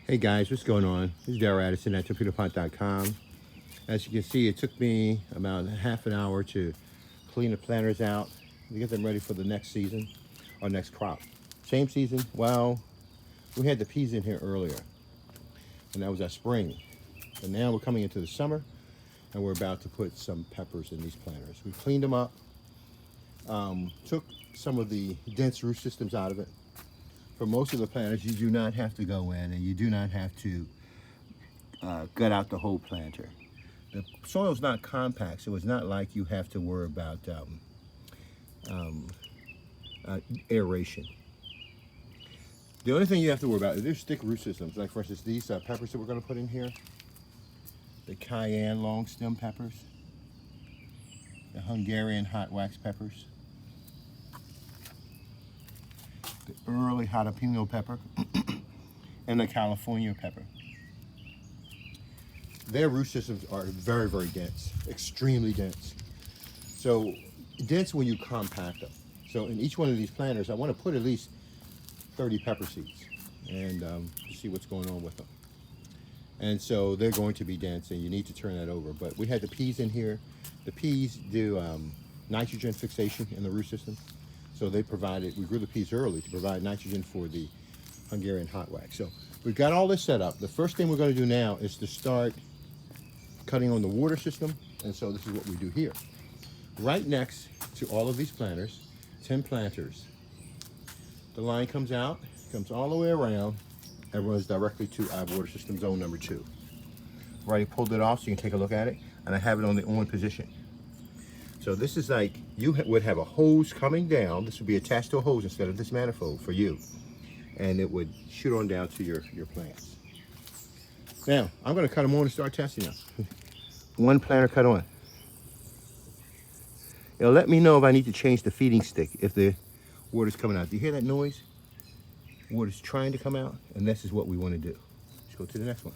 Hey guys, what's going on? This is Darrell Addison at torpedopot.com. As you can see, it took me about half an hour to clean the planters out to get them ready for the next season or next crop. Same season, well, we had the peas in here earlier, and that was our spring. But now we're coming into the summer, and we're about to put some peppers in these planters. We cleaned them up, took some of the dense root systems out of it. For most of the planters, you do not have to go in and you do not have to gut out the whole planter. The soil's not compact, so it's not like you have to worry about aeration. The only thing you have to worry about is there's thick root systems. Like for instance, these peppers that we're going to put in here, the cayenne long stem peppers, the Hungarian hot wax peppers, the early jalapeno pepper, and the California pepper. Their root systems are very, very dense, extremely dense. So dense when you compact them. So in each one of these planters, I want to put at least 30 pepper seeds and see what's going on with them. And so they're going to be dense, and you need to turn that over. But we had the peas in here. The peas do nitrogen fixation in the root system. So they provided, we grew the peas early to provide nitrogen for the Hungarian hot wax. So we've got all this set up. The first thing we're going to do now is to start cutting on the water system. And so this is what we do here. Right next to all of these planters, 10 planters, the line comes out, comes all the way around, and runs directly to our water system zone number 2. I've already pulled it off so you can take a look at it, and I have it on the on position. So this is like, you would have a hose coming down. This would be attached to a hose instead of this manifold for you. And it would shoot on down to your plants. Now, I'm gonna cut them on and start testing them. One planter cut on. It'll let me know if I need to change the feeding stick if the water's coming out. Do you hear that noise? Water's trying to come out, and this is what we wanna do. Let's go to the next one.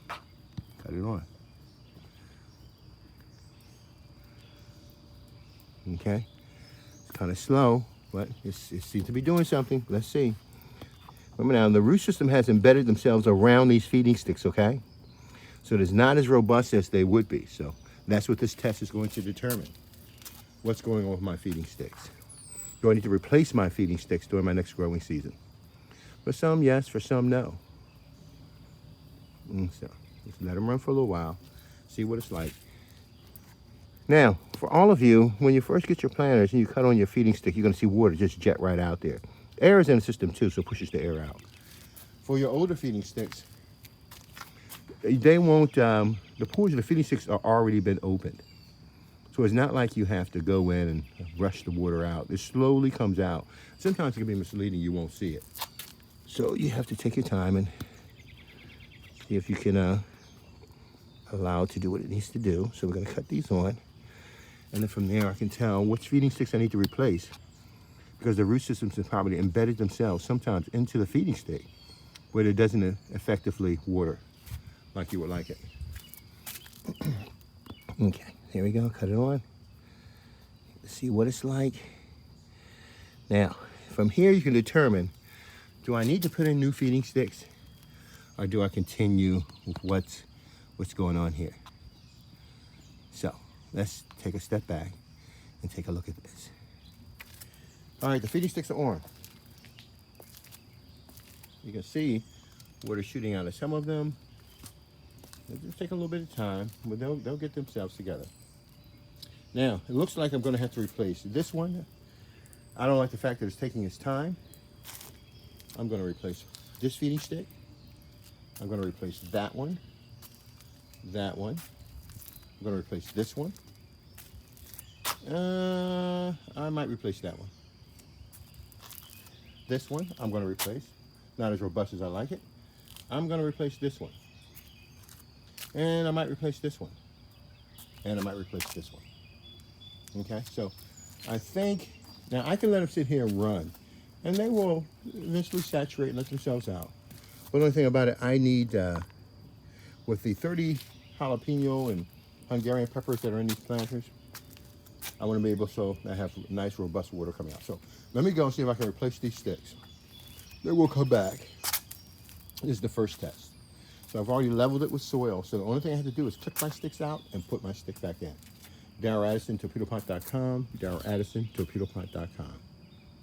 Cut it on. Okay, it's kind of slow, but it seems to be doing something. Let's see. Remember now, the root system has embedded themselves around these feeding sticks, okay? So it is not as robust as they would be. So that's what this test is going to determine. What's going on with my feeding sticks? Do I need to replace my feeding sticks during my next growing season? For some, yes. For some, no. So just let them run for a little while. See what it's like. Now, for all of you, when you first get your planters and you cut on your feeding stick, you're going to see water just jet right out there. Air is in the system too, so it pushes the air out. For your older feeding sticks, they won't, the pores of the feeding sticks are already been opened. So it's not like you have to go in and rush the water out. It slowly comes out. Sometimes it can be misleading, you won't see it. So you have to take your time and see if you can allow it to do what it needs to do. So we're going to cut these on. And then from there, I can tell which feeding sticks I need to replace because the root systems have probably embedded themselves sometimes into the feeding stick where it doesn't effectively water like you would like it. Okay, here we go. Cut it on. Let's see what it's like. Now, from here, you can determine, do I need to put in new feeding sticks or do I continue with what's going on here? So let's take a step back and take a look at this. All right, the feeding sticks are on. You can see water shooting out of some of them. It'll just take a little bit of time, but they'll get themselves together. Now, it looks like I'm gonna have to replace this one. I don't like the fact that it's taking its time. I'm gonna replace this feeding stick. I'm gonna replace that one. That one. I'm gonna replace this one. I might replace that one. This one, I'm gonna replace. Not as robust as I like it. I'm gonna replace this one. And I might replace this one. And I might replace this one. Okay, so I think, now I can let them sit here and run. And they will eventually saturate and let themselves out. But the only thing about it, I need, with the 30 jalapeno and Hungarian peppers that are in these planters, I want to be able so I have nice robust water coming out. So let me go and see if I can replace these sticks. Then we'll come back This is the first test. So I've already leveled it with soil. So the only thing I have to do is click my sticks out and put my stick back in. Darrell Addison, torpedopot.com. Darrell Addison, torpedopot.com.